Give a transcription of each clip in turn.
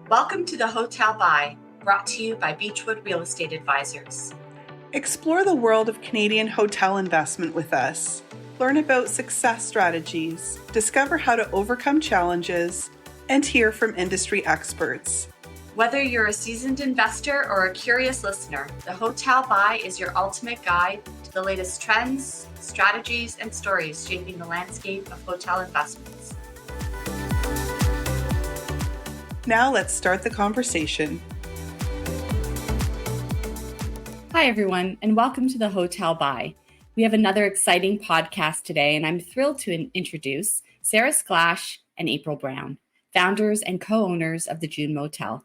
Welcome to the Hotel Buy, brought to you by Beechwood Real Estate Advisors. Explore the world of Canadian hotel investment with us. Learn about success strategies, discover how to overcome challenges, and hear from industry experts. Whether you're a seasoned investor or a curious listener, the Hotel Buy is your ultimate guide to the latest trends, strategies, and stories shaping the landscape of hotel investments. Now let's start the conversation. Hi, everyone, and welcome to the Hotel Buy. We have another exciting podcast today, and I'm thrilled to introduce Sarah Sklash and April Brown, founders and co-owners of the June Motel.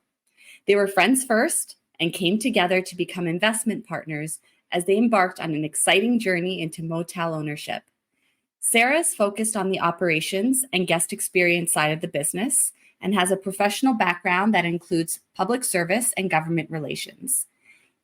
They were friends first and came together to become investment partners as they embarked on an exciting journey into motel ownership. Sarah is focused on the operations and guest experience side of the business and has a professional background that includes public service and government relations.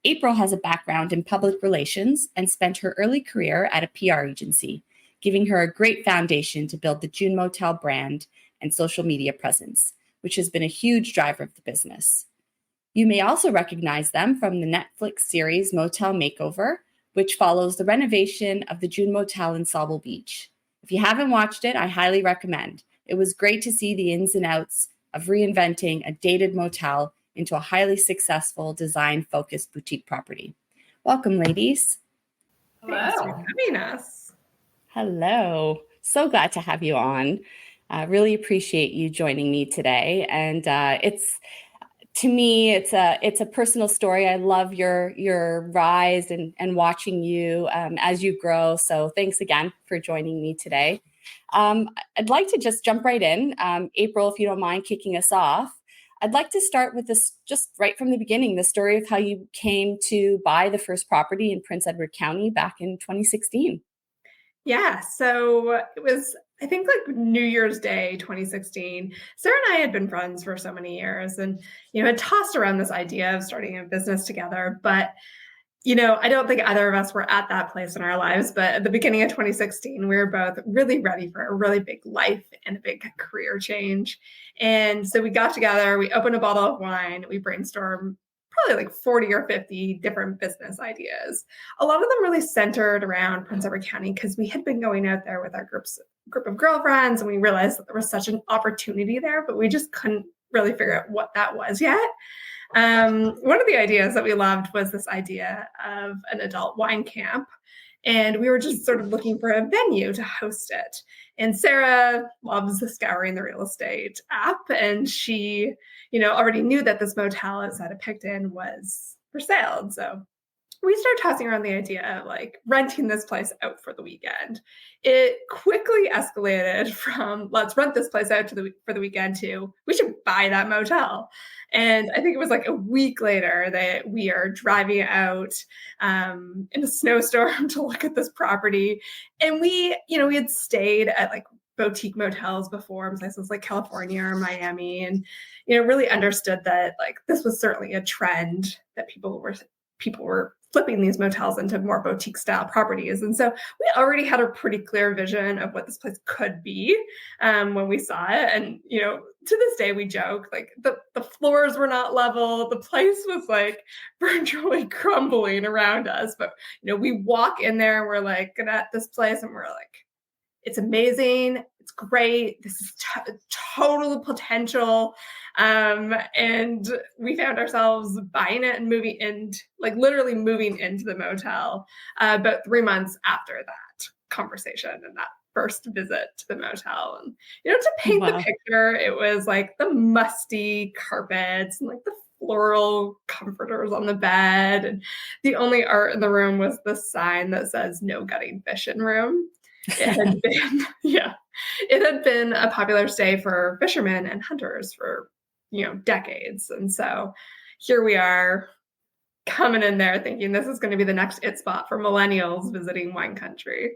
April has a background in public relations and spent her early career at a PR agency, giving her a great foundation to build the June Motel brand and social media presence, which has been a huge driver of the business. You may also recognize them from the Netflix series Motel Makeover, which follows the renovation of the June Motel in Sauble Beach. If you haven't watched it, I highly recommend. It was great to see the ins and outs of reinventing a dated motel into a highly successful design-focused boutique property. Welcome, ladies. Hello. Thanks for having us. Hello. So glad to have you on. Really appreciate you joining me today. And it's a personal story. I love your rise and watching you as you grow. So thanks again for joining me today. I'd like to just jump right in. April, if you don't mind kicking us off, I'd like to start with this just right from the beginning, the story of how you came to buy the first property in Prince Edward County back in 2016. Yeah, so it was, I think, like New Year's Day 2016. Sarah and I had been friends for so many years and, had tossed around this idea of starting a business together. But, I don't think either of us were at that place in our lives. But at the beginning of 2016, we were both really ready for a really big life and a big career change. And so we got together, we opened a bottle of wine, we brainstormed probably like 40 or 50 different business ideas. A lot of them really centered around Prince Edward County because we had been going out there with our group of girlfriends, and we realized that there was such an opportunity there, but we just couldn't really figure out what that was yet. One of the ideas that we loved was this idea of an adult wine camp. And we were just sort of looking for a venue to host it. And Sarah loves scouring the real estate app. And she, already knew that this motel outside of Picton was for sale. And so we started tossing around the idea of like renting this place out for the weekend. It quickly escalated from let's rent this place out for the weekend to we should buy that motel. And I think it was like a week later that we are driving out in a snowstorm to look at this property. And we had stayed at like boutique motels before in places like California or Miami, and really understood that like this was certainly a trend that people were flipping these motels into more boutique style properties. And so we already had a pretty clear vision of what this place could be when we saw it. And, to this day, we joke like the floors were not level. The place was like virtually crumbling around us. But, we walk in there and we're like at this place and we're like, it's amazing. It's great. This is total potential. And we found ourselves buying it and literally moving into the motel about 3 months after that conversation and that first visit to the motel. And, to paint the picture, it was like the musty carpets and like the floral comforters on the bed. And the only art in the room was the sign that says no gutting fish in room. It had been a popular stay for fishermen and hunters for, decades. And so here we are coming in there thinking this is going to be the next it spot for millennials visiting wine country.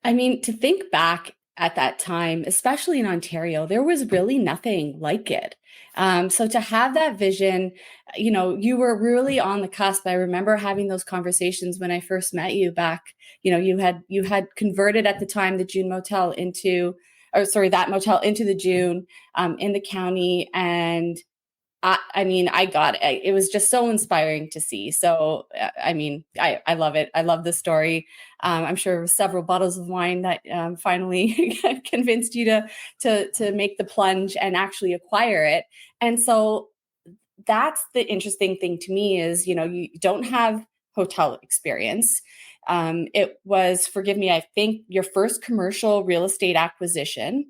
I mean, to think back at that time, especially in Ontario, there was really nothing like it. So to have that vision, you were really on the cusp. I remember having those conversations when I first met you back. You had converted at the time the June Motel that motel into the June in the county, and I got it. It was just so inspiring to see. So, I love it. I love the story. I'm sure several bottles of wine that finally convinced you to make the plunge and actually acquire it. And so that's the interesting thing to me is, you don't have hotel experience. It was, forgive me, I think your first commercial real estate acquisition.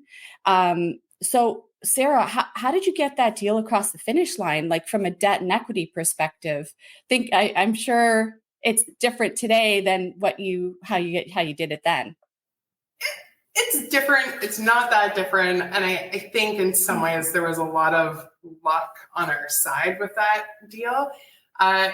So Sarah, how did you get that deal across the finish line? Like from a debt and equity perspective, I'm sure it's different today than how you did it then. It's different. It's not that different. And I think in some ways there was a lot of luck on our side with that deal.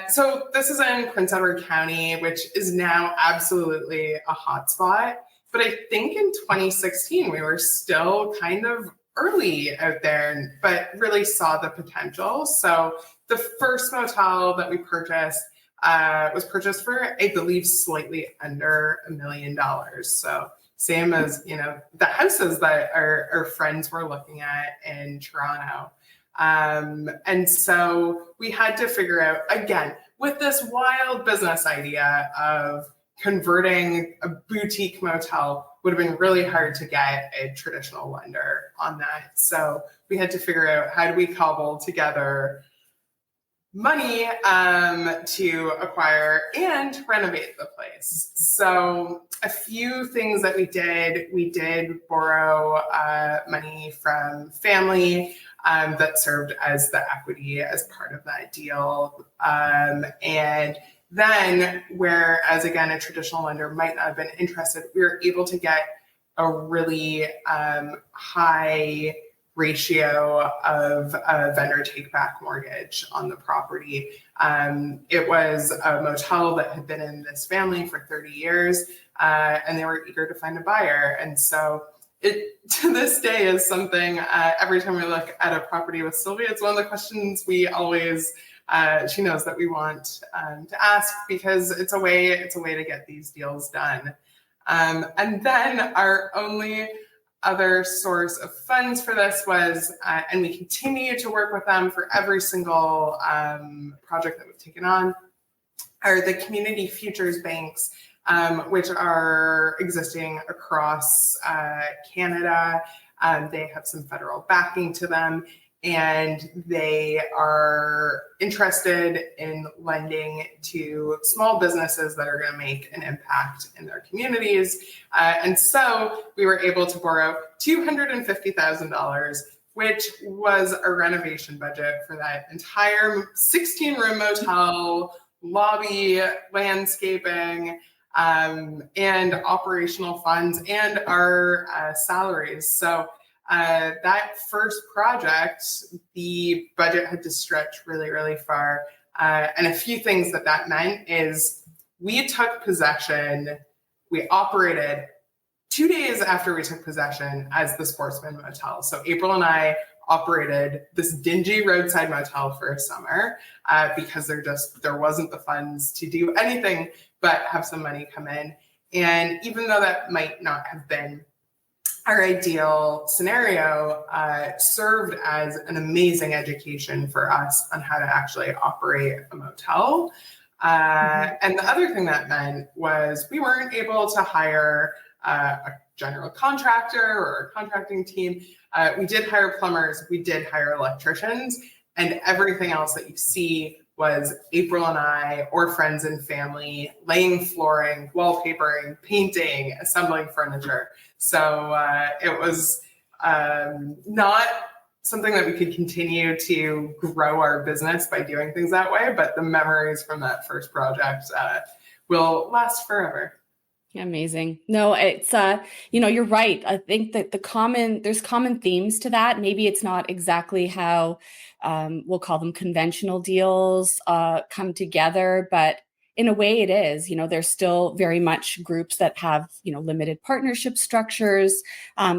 So this is in Prince Edward County, which is now absolutely a hotspot. But I think in 2016, we were still kind of early out there, but really saw the potential. So the first motel that we purchased was purchased for, I believe, slightly under $1 million. So same as, the houses that our friends were looking at in Toronto. And so we had to figure out, again, with this wild business idea of converting a boutique motel would have been really hard to get a traditional lender on that. So we had to figure out, how do we cobble together money to acquire and renovate the place. So a few things that we did borrow money from family that served as the equity as part of that deal. And then, whereas again, a traditional lender might not have been interested, we were able to get a really high ratio of a vendor take-back mortgage on the property. It was a motel that had been in this family for 30 years, and they were eager to find a buyer. And so it, to this day, is something, every time we look at a property with Sylvia, it's one of the questions we always, she knows that we want to ask, because it's a way to get these deals done. And then our only other source of funds for this was, and we continue to work with them for every single project that we've taken on, are the community futures banks, which are existing across Canada. They have some federal backing to them, and they are interested in lending to small businesses that are going to make an impact in their communities. And so we were able to borrow $250,000, which was a renovation budget for that entire 16-room motel, lobby, landscaping, and operational funds, and our salaries. So that first project, the budget had to stretch really, really far. And a few things that meant is we took possession, we operated 2 days after we took possession as the Sportsman Motel. So April and I operated this dingy roadside motel for a summer because there wasn't the funds to do anything but have some money come in. And even though that might not have been our ideal scenario, served as an amazing education for us on how to actually operate a motel. And the other thing that meant was we weren't able to hire a general contractor or a contracting team. We did hire plumbers, we did hire electricians, and everything else that you see was April and I, or friends and family, laying flooring, wallpapering, painting, assembling furniture. So it was not something that we could continue to grow our business by doing things that way, but the memories from that first project will last forever. Amazing. No, it's, you're right. I think that there's common themes to that. Maybe it's not exactly how we'll call them conventional deals come together, but in a way it is. There's still very much groups that have, limited partnership structures.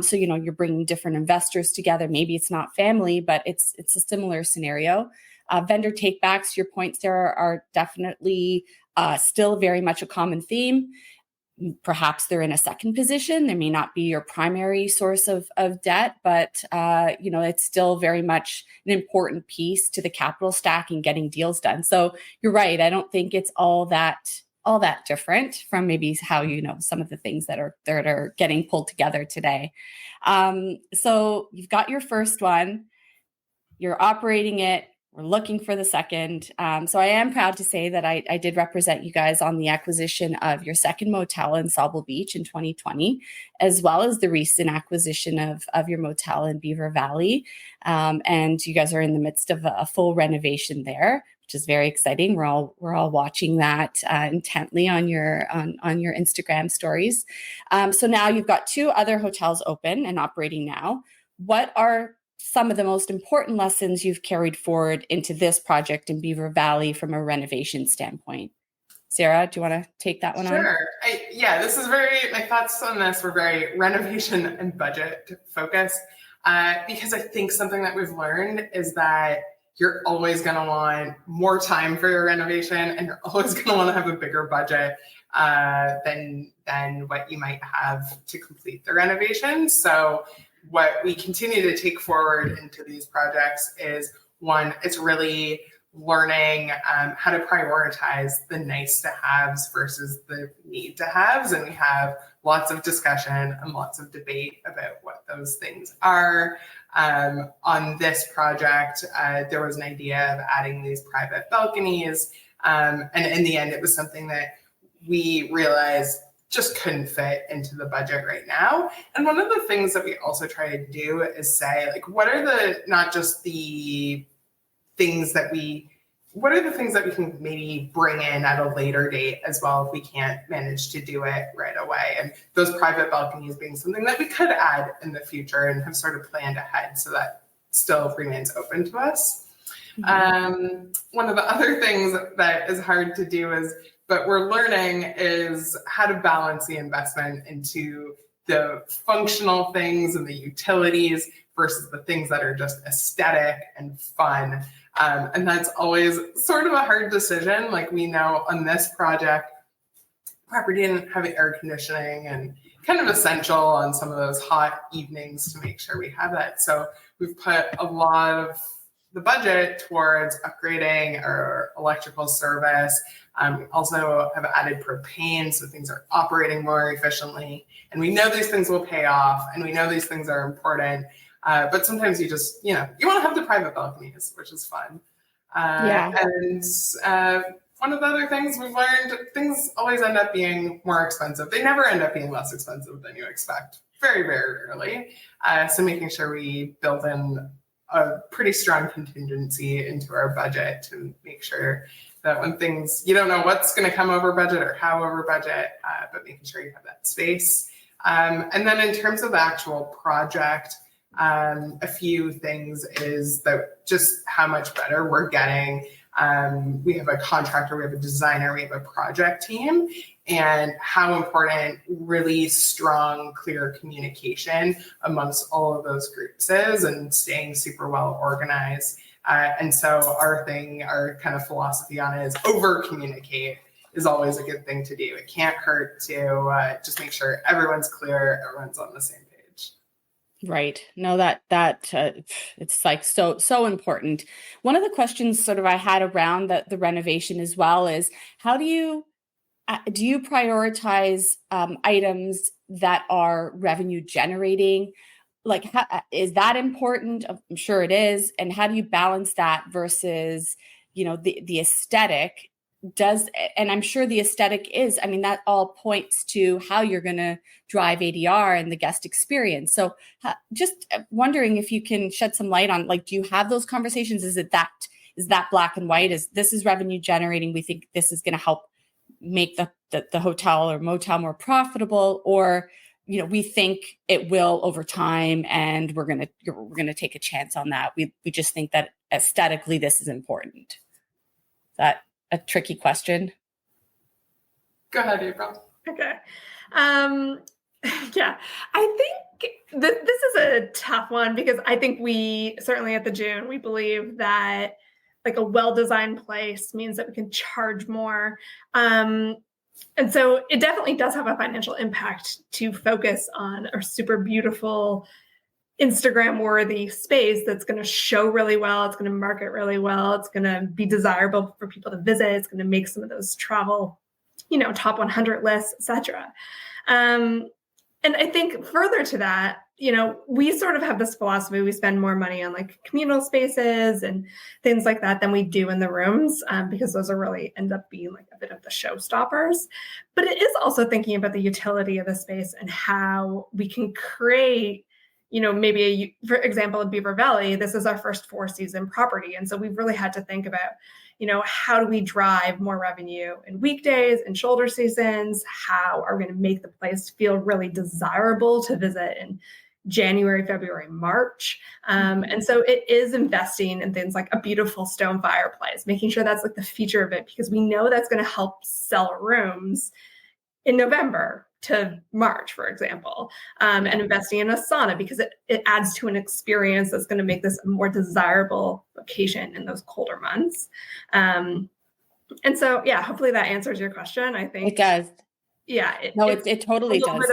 So, you're bringing different investors together. Maybe it's not family, but it's a similar scenario. Vendor takebacks, your point, Sarah, are definitely still very much a common theme. perhaps they're in a second position. They may not be your primary source of debt, but it's still very much an important piece to the capital stack and getting deals done. So you're right. I don't think it's all that different from maybe how some of the things that are getting pulled together today. So you've got your first one, you're operating it. We're looking for the second. So I am proud to say that I did represent you guys on the acquisition of your second motel in Sauble Beach in 2020, as well as the recent acquisition of your motel in Beaver Valley. And you guys are in the midst of a full renovation there, which is very exciting. We're all watching that intently on your Instagram stories. So now you've got 2 other hotels open and operating now. What are some of the most important lessons you've carried forward into this project in Beaver Valley from a renovation standpoint? Sarah, do you want to take that one on? Sure. My thoughts on this were very renovation and budget focused, because I think something that we've learned is that you're always going to want more time for your renovation, and you're always going to want to have a bigger budget than what you might have to complete the renovation. So what we continue to take forward into these projects is, one, it's really learning how to prioritize the nice to haves versus the need to haves. And we have lots of discussion and lots of debate about what those things are. On this project, there was an idea of adding these private balconies. And in the end, it was something that we realized just couldn't fit into the budget right now. And one of the things that we also try to do is say, like, what are the things that we can maybe bring in at a later date as well if we can't manage to do it right away. And those private balconies being something that we could add in the future and have sort of planned ahead, so that still remains open to us. Mm-hmm. One of the other things that is hard to do but we're learning is how to balance the investment into the functional things and the utilities versus the things that are just aesthetic and fun. And that's always sort of a hard decision. Like, we know on this project, property didn't have air conditioning, and kind of essential on some of those hot evenings to make sure we have that. So we've put a lot of the budget towards upgrading our electrical service. We also have added propane, so things are operating more efficiently. And we know these things will pay off, and we know these things are important. But sometimes you just, you want to have the private balconies, which is fun. And one of the other things we've learned, things always end up being more expensive. They never end up being less expensive than you expect. Very, very rarely. So making sure we build in a pretty strong contingency into our budget to make sure that when things, you don't know what's going to come over budget or how over budget, but making sure you have that space. And then in terms of the actual project, a few things is that just how much better we're getting. We have a contractor, we have a designer, we have a project team, and how important really strong, clear communication amongst all of those groups is, and staying super well organized. And so our kind of philosophy on it is over communicate is always a good thing to do. It can't hurt to just make sure everyone's clear, everyone's on the same page. Right. No, that it's like so important. One of the questions sort of I had around the renovation as well is, how do you prioritize items that are revenue generating? Like, is that important? I'm sure it is. And how do you balance that versus, the aesthetic? And I'm sure the aesthetic is, that all points to how you're going to drive ADR and the guest experience. So just wondering if you can shed some light on, like, do you have those conversations? Is that black and white? This is revenue generating? We think this is going to help make the hotel or motel more profitable, or, we think it will over time, and we're going to take a chance on that. We just think that aesthetically this is important. Is that a tricky question? Go ahead, April. Okay. Yeah, I think this is a tough one, because I think we certainly at the June, we believe that like a well-designed place means that we can charge more. And so it definitely does have a financial impact to focus on a super beautiful, Instagram worthy space that's going to show really well. It's going to market really well. It's going to be desirable for people to visit. It's going to make some of those travel, top 100 lists, etc. And I think further to that, we sort of have this philosophy. We spend more money on like communal spaces and things like that than we do in the rooms, because those are really end up being like a bit of the showstoppers. But it is also thinking about the utility of the space and how we can create, maybe for example, in Beaver Valley, this is our first 4-season property. And so we've really had to think about, how do we drive more revenue in weekdays and shoulder seasons? How are we going to make the place feel really desirable to visit in January, February, March? And so it is investing in things like a beautiful stone fireplace, making sure that's like the feature of it, because we know that's going to help sell rooms in November to March, for example, and investing in a sauna because it adds to an experience that's going to make this a more desirable location in those colder months. And so, hopefully that answers your question. I think it does. Yeah. It totally does.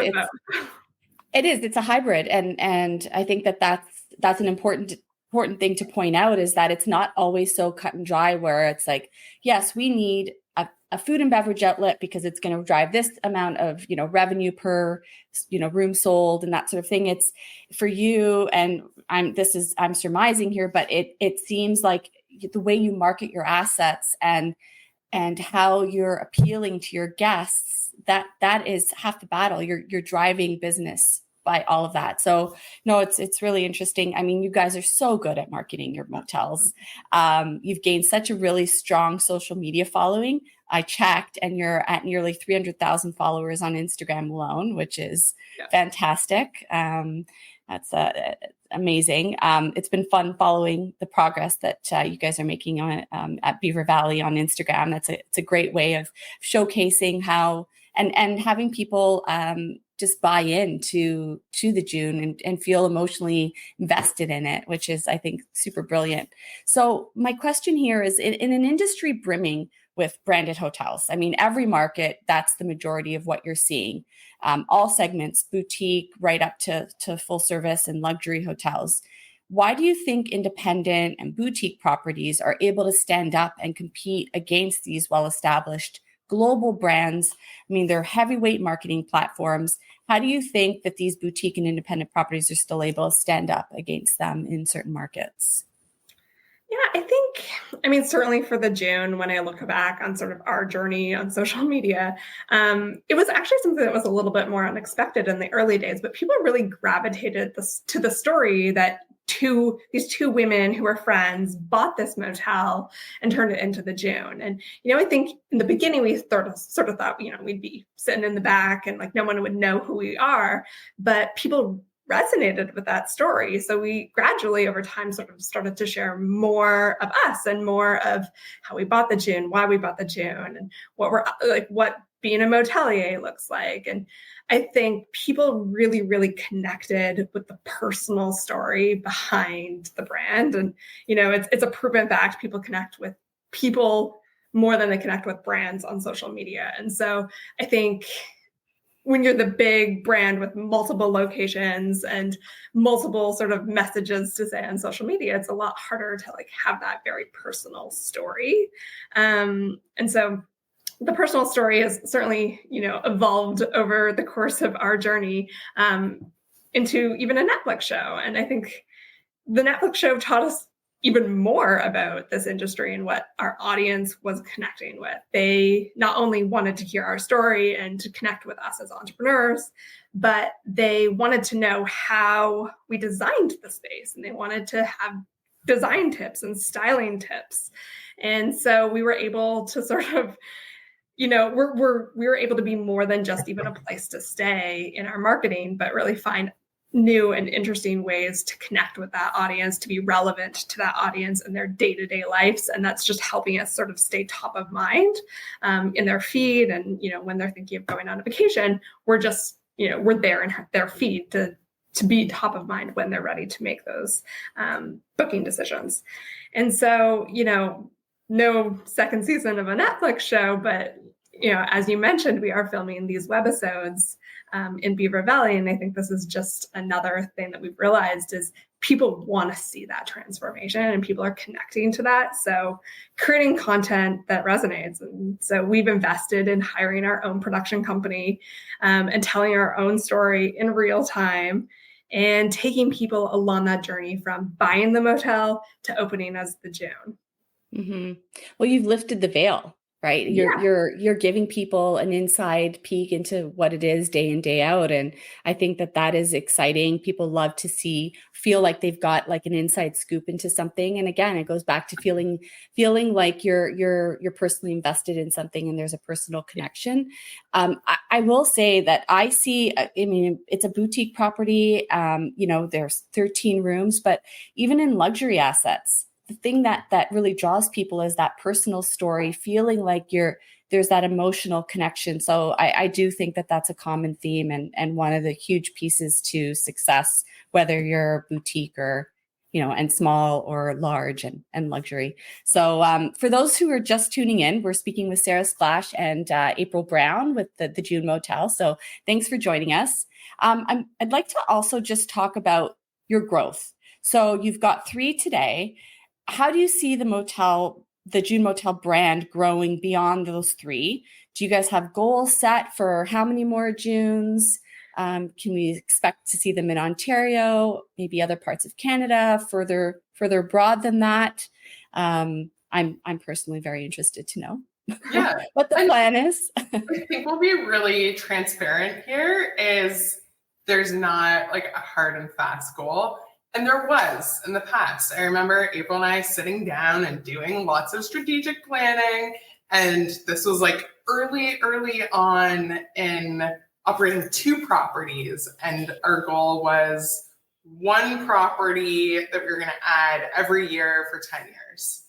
It is. It's a hybrid. And I think that's an important thing to point out, is that it's not always so cut and dry where it's like, yes, we need a food and beverage outlet because it's going to drive this amount of, revenue per, room sold and that sort of thing. It's for you. And I'm surmising here, but it seems like the way you market your assets and how you're appealing to your guests, that is half the battle. You're driving business by all of that. So no, it's really interesting. I mean, you guys are so good at marketing your motels. You've gained such a really strong social media following. I checked, and you're at nearly 300,000 followers on Instagram alone, which is fantastic. That's amazing. It's been fun following the progress that you guys are making on at Beaver Valley on Instagram. It's a great way of showcasing how and having people just buy into the June and feel emotionally invested in it, which is, I think, super brilliant. So my question here is, in an industry brimming with branded hotels, I mean, every market, that's the majority of what you're seeing. All segments, boutique, right up to full service and luxury hotels. Why do you think independent and boutique properties are able to stand up and compete against these well-established global brands? I mean, they're heavyweight marketing platforms. How do you think that these boutique and independent properties are still able to stand up against them in certain markets? Yeah, I mean, certainly for the June, when I look back on sort of our journey on social media, it was actually something that was a little bit more unexpected in the early days, but people really gravitated to the story that these two women who were friends bought this motel and turned it into the June. And, I think in the beginning, we sort of thought, we'd be sitting in the back and like no one would know who we are, but people resonated with that story. So we gradually over time sort of started to share more of us and more of how we bought the June, why we bought the June, and what being a motelier looks like. And I think people really, really connected with the personal story behind the brand. And, it's a proven fact. People connect with people more than they connect with brands on social media. And so I think when you're the big brand with multiple locations and multiple sort of messages to say on social media, it's a lot harder to like have that very personal story. And so the personal story has certainly, evolved over the course of our journey into even a Netflix show. And I think the Netflix show taught us even more about this industry and what our audience was connecting with. They not only wanted to hear our story and to connect with us as entrepreneurs, but they wanted to know how we designed the space, and they wanted to have design tips and styling tips. And so we were able to sort of, we were able to be more than just even a place to stay in our marketing, but really find new and interesting ways to connect with that audience, to be relevant to that audience in their day-to-day lives. And that's just helping us sort of stay top of mind in their feed. And, when they're thinking of going on a vacation, we're just, we're there in their feed to be top of mind when they're ready to make those booking decisions. And so, no second season of a Netflix show, but as you mentioned, we are filming these webisodes in Beaver Valley. And I think this is just another thing that we've realized is people want to see that transformation and people are connecting to that. So creating content that resonates. And so we've invested in hiring our own production company and telling our own story in real time and taking people along that journey from buying the motel to opening as the June. Mm-hmm. Well, you've lifted the veil, right? Yeah. You're giving people an inside peek into what it is day in, day out. And I think that is exciting. People love to feel like they've got like an inside scoop into something. And again, it goes back to feeling like you're personally invested in something and there's a personal connection. I will say that I see, I mean, it's a boutique property. There's 13 rooms, but even in luxury assets, the thing that really draws people is that personal story, feeling like there's that emotional connection. So I do think that that's a common theme and one of the huge pieces to success, whether you're boutique or, and small or large and luxury. So for those who are just tuning in, we're speaking with Sarah Sklash and April Brown with the June Motel. So thanks for joining us. I'd like to also just talk about your growth. So you've got 3 today. How do you see the June Motel brand growing beyond those 3? Do you guys have goals set for how many more Junes? Can we expect to see them in Ontario, maybe other parts of Canada, further abroad than that? I'm personally very interested to know what the plan is. I think we'll be really transparent here is there's not like a hard and fast goal. And there was in the past. I remember April and I sitting down and doing lots of strategic planning. And this was like early on in operating 2 properties. And our goal was 1 property that we were going to add every year for 10 years.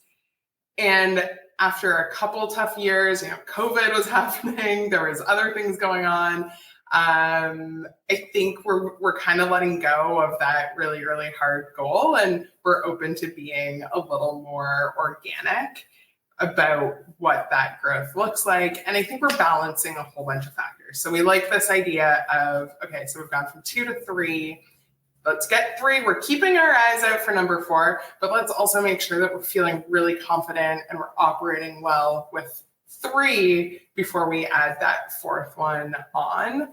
And after a couple tough years, COVID was happening. There was other things going on. I think we're kind of letting go of that really, really hard goal, and we're open to being a little more organic about what that growth looks like. And I think we're balancing a whole bunch of factors. So we like this idea of, okay, so we've gone from 2 to 3. Let's get 3. We're keeping our eyes out for number 4, but let's also make sure that we're feeling really confident and we're operating well with 3 before we add that 4th one on.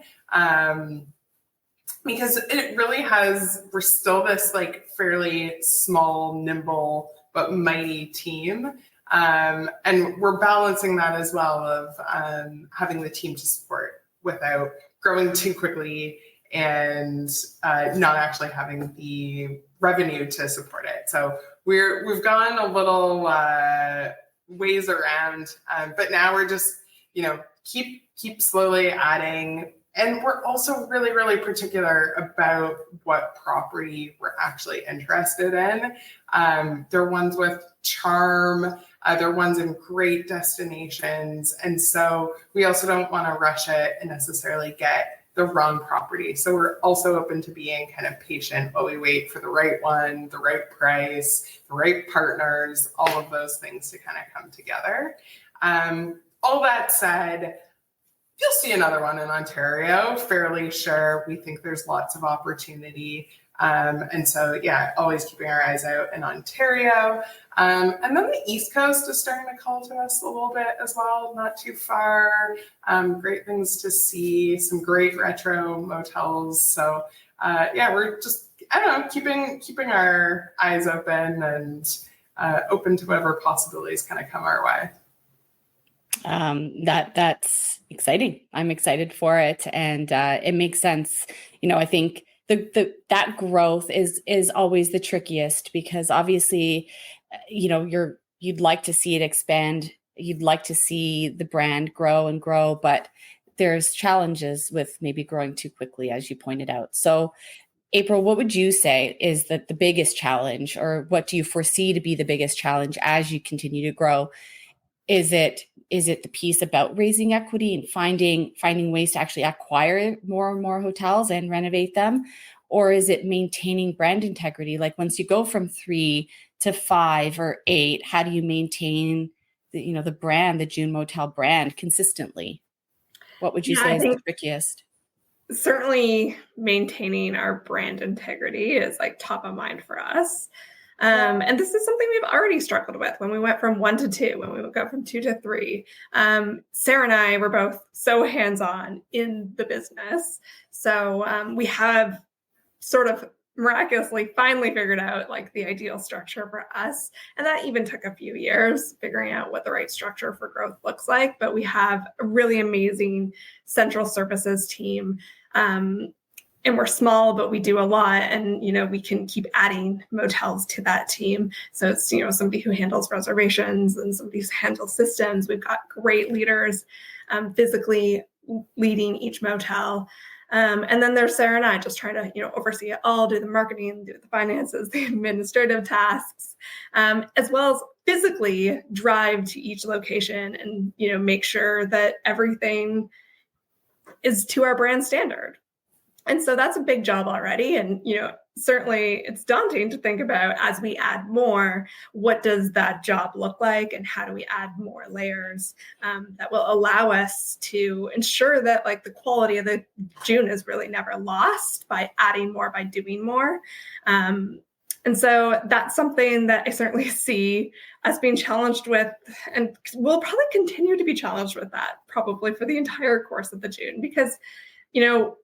Because it really we're still this like fairly small, nimble, but mighty team. And we're balancing that as well of having the team to support without growing too quickly and not actually having the revenue to support it. So we've gone a little ways around, but now we're just, keep slowly adding. And we're also really, really particular about what property we're actually interested in. They're ones with charm. They're ones in great destinations. And so we also don't want to rush it and necessarily get the wrong property. So we're also open to being kind of patient while we wait for the right one, the right price, the right partners, all of those things to kind of come together. All that said, you'll see another one in Ontario, fairly sure. We think there's lots of opportunity. And so, always keeping our eyes out in Ontario. And then the East Coast is starting to call to us a little bit as well, not too far. Great things to see, some great retro motels. So, we're just, keeping our eyes open and open to whatever possibilities kind of come our way. That's exciting. I'm excited for it. And it makes sense. I think that growth is always the trickiest because obviously, you'd like to see it expand. You'd like to see the brand grow and grow, but there's challenges with maybe growing too quickly, as you pointed out. So April, what would you say is the biggest challenge, or what do you foresee to be the biggest challenge as you continue to grow? Is it the piece about raising equity and finding ways to actually acquire more and more hotels and renovate them? Or is it maintaining brand integrity? Like once you go from 3 to 5 or 8, how do you maintain the brand, the June Motel brand consistently? What would you say is the trickiest? Certainly maintaining our brand integrity is like top of mind for us. And this is something we've already struggled with when we went from 1 to 2, when we go from 2 to 3. Sarah and I were both so hands-on in the business. So we have sort of miraculously finally figured out like the ideal structure for us. And that even took a few years figuring out what the right structure for growth looks like. But we have a really amazing central services team. And we're small, but we do a lot. And, we can keep adding motels to that team. So it's, somebody who handles reservations and somebody who handles systems. We've got great leaders physically leading each motel. And then there's Sarah and I just trying to, oversee it all, do the marketing, do the finances, the administrative tasks, as well as physically drive to each location and, make sure that everything is to our brand standard. And so that's a big job already. And, certainly it's daunting to think about as we add more, what does that job look like and how do we add more layers that will allow us to ensure that like the quality of the June is really never lost by adding more, by doing more. And so that's something that I certainly see us being challenged with, and we'll probably continue to be challenged with that probably for the entire course of the June, because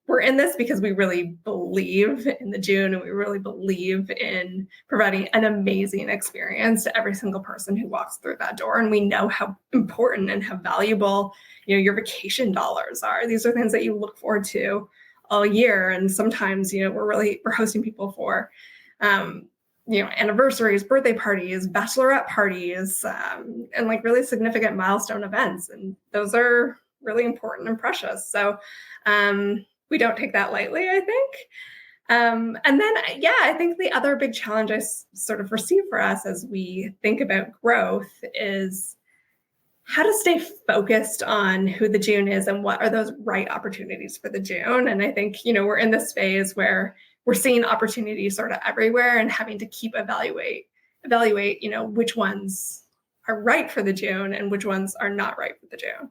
we're in this because we really believe in the June and we really believe in providing an amazing experience to every single person who walks through that door. And we know how important and how valuable, your vacation dollars are. These are things that you look forward to all year. And sometimes, we're hosting people for, anniversaries, birthday parties, bachelorette parties, and like really significant milestone events. And those are really important and precious. So we don't take that lightly, I think. And then, I think the other big challenge I sort of foresee for us as we think about growth is how to stay focused on who the June is and what are those right opportunities for the June. And I think, we're in this phase where we're seeing opportunities sort of everywhere and having to keep evaluate, which ones are right for the June and which ones are not right for the June.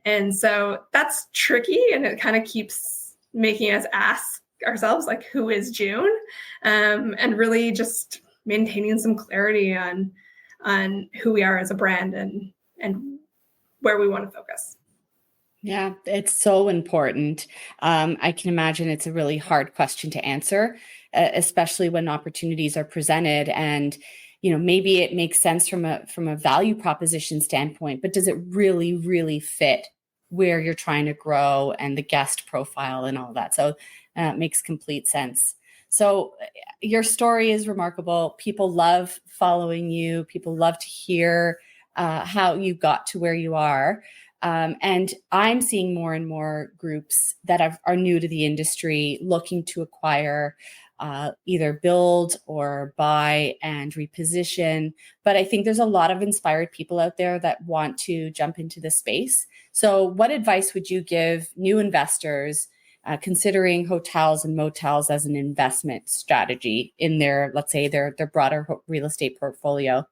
And so that's tricky, and it kind of keeps making us ask ourselves, like, who is June? And really just maintaining some clarity on who we are as a brand and where we want to focus. Yeah, it's so important. I can imagine it's a really hard question to answer, especially when opportunities are presented. And maybe it makes sense from a value proposition standpoint, but does it really, really fit where you're trying to grow and the guest profile and all that? So it makes complete sense. So your story is remarkable. People love following you. People love to hear how you got to where you are. And I'm seeing more and more groups that are new to the industry looking to acquire, either build or buy and reposition. But I think there's a lot of inspired people out there that want to jump into the space. So what advice would you give new investors considering hotels and motels as an investment strategy in their, let's say, their broader real estate portfolio?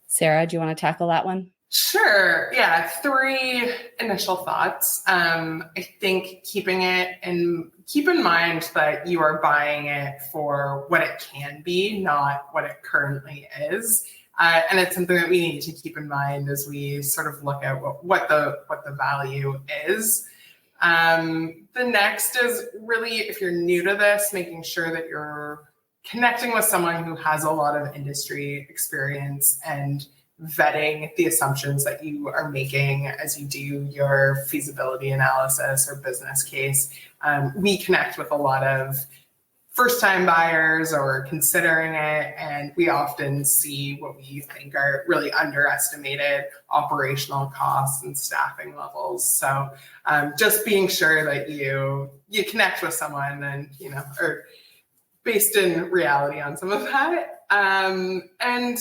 Sarah, do you want to tackle that one? Sure. Yeah. 3 initial thoughts. I think keep in mind that you are buying it for what it can be, not what it currently is. And it's something that we need to keep in mind as we sort of look at what the value is. The next is really, if you're new to this, making sure that you're connecting with someone who has a lot of industry experience and vetting the assumptions that you are making as you do your feasibility analysis or business case. We connect with a lot of first-time buyers or considering it, and we often see what we think are really underestimated operational costs and staffing levels. So just being sure that you connect with someone and are based in reality on some of that. And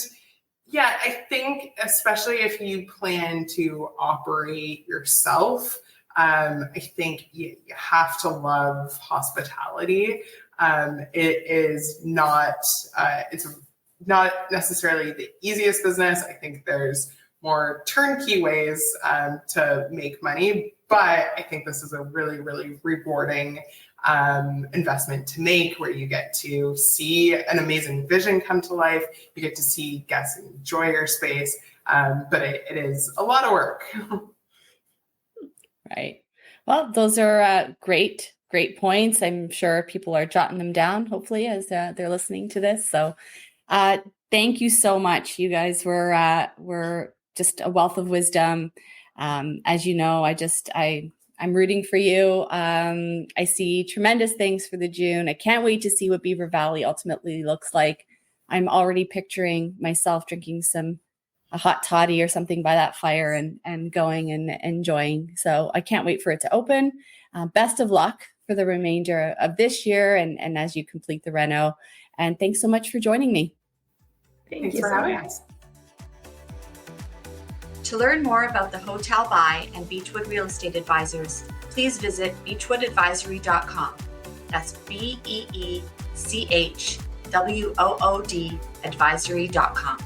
yeah, I think especially if you plan to operate yourself, I think you have to love hospitality. It is not, it's not necessarily the easiest business. I think there's more turnkey ways to make money. But I think this is a really, really rewarding investment to make, where you get to see an amazing vision come to life. You get to see guests enjoy your space, but it is a lot of work. Right. Well, those are great points. I'm sure people are jotting them down, hopefully, as they're listening to this. So thank you so much. You guys were just a wealth of wisdom. As you know, I'm rooting for you. I see tremendous things for the June. I can't wait to see what Beaver Valley ultimately looks like. I'm already picturing myself drinking a hot toddy or something by that fire and going and enjoying. So I can't wait for it to open. Best of luck for the remainder of this year and as you complete the reno. And thanks so much for joining me. Thanks for having us. To learn more about the Hotel Buy and Beechwood Real Estate Advisors, please visit beechwoodadvisory.com. That's BEECHWOOD advisory.com.